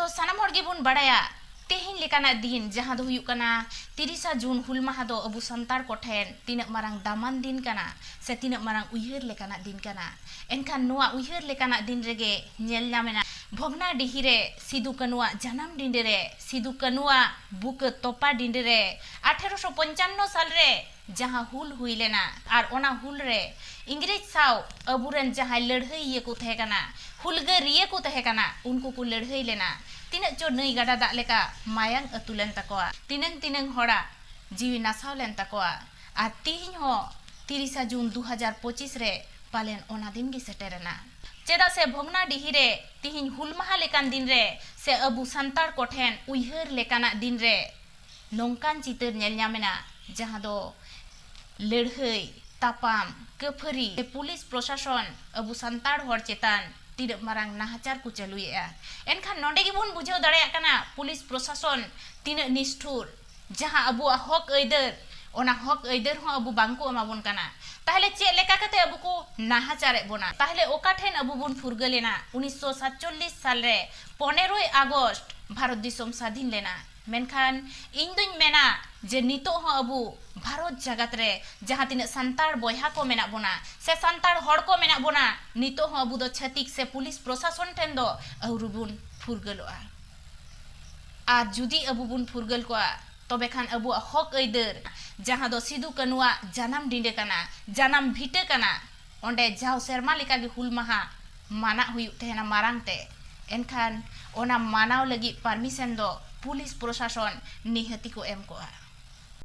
ᱟᱫᱚ ᱥᱟᱱᱟᱢ ᱦᱚᱲ ᱜᱮᱵᱚᱱ ᱵᱟᱲᱟᱭᱟ ᱛᱮᱦᱮᱧ ᱞᱮᱠᱟᱱᱟᱜ ᱫᱤᱱ ᱡᱟᱦᱟᱸ ᱫᱚ ᱦᱩᱭᱩᱜ ᱠᱟᱱᱟ 30 ᱡᱩᱱ ᱦᱩᱞ ᱢᱟᱦᱟ ᱫᱚ ᱟᱵᱚ ᱥᱟᱱᱛᱟᱲ ᱠᱚᱴᱷᱮᱱ ᱛᱤᱱᱟᱹᱜ marang ᱫᱟᱢᱟᱱ din kana se ᱛᱤᱱᱟᱹᱜ marang ᱩᱭᱦᱟᱹᱨ ᱞᱮᱠᱟᱱᱟᱜ din kana ᱮᱱᱠᱷᱟᱱ ᱱᱚᱣᱟ ᱩᱭᱦᱟᱹᱨ ᱞᱮᱠᱟᱱᱟᱜ ᱫᱤᱱ ᱨᱮᱜᱮ ᱧᱮᱞ ᱧᱟᱢᱮᱱᱟ ᱵᱷᱚᱜᱽᱱᱟᱰᱤᱦᱤ ᱨᱮ ᱥᱤᱫᱩ ᱠᱟᱹᱱᱩᱣᱟᱜ ᱡᱟᱱᱟᱢ ᱰᱤᱸᱰᱮ ᱨᱮ ᱥᱤᱫᱩ ᱠᱟᱹᱱᱩᱣᱟᱜ ᱵᱩᱠᱟᱹ ᱛᱚᱯᱟ ᱰᱤᱸᱰᱮ ᱨᱮ 1855 साल रे जहां हुल हुई लेना और ओना हुल रे इंग्रेज साव अबुरेन जहां लड़हई ये को तहे कना हुलगरिये को तहे कना उनको को लड़हई लेना तिनक चो नई गडा दाग लेका मायांग अतुलेन तकोआ तिनंग तिनंग होड़ा जीवी नासाव लेन तकोआ आ तिहिं हो 30 जून 2025 रे पालेन ओना दिन गी सेटेरना चेदा से भोगनाडीही रे तिहिं हुल माहा लेकान दिन रे से अबु संतार कोठेन उयहर लेकाना दिन रे नोंकान चितर नेल ᱧᱟᱢᱮᱱᱟ जहां दो लड़हई तापाम कफरी पुलिस प्रशासन अबु संतार हर चेतान तिरक मारांग नाहाचार को चालुएआ एनखान नोंडे गिबोन बुझाव दाड़ेया काना पुलिस प्रशासन तिनक निष्ठुर जहां अबु हक ऐदर ओना हक ऐदर हो अबु बांको एमाबोन काना ताहले चे लेका कते अबु को नाहाचार बोना ताहले ओका ठेन अबु बोन फुरगलेना 1947 साल रे 15 अगस्त भारत दिसोम स्वाधीन लेना मेनखान इन दुñ मेना जे नितो हो अबु भारत जगत रे जहां तिना संतार बयहा को मेना बोना से संतार हड़ को मेना बोना नितो हो अबु दो छतिक से पुलिस प्रशासन ठेन दो अरुबुन फुरगलोआ आ जुदी अबु बुन फुरगल कोआ तबे खान अबु हक ऐदर जहां दो सिदु कनुआ जानम डिंडे कना जानम भिटे कना ओंडे जाव सेरमा लेका गे हुल माहा माना हुयु तेना मारांगते एनखान ओना मानाव लगी परमिशन दो पुलिस प्रशासन निहति को एम कोआ।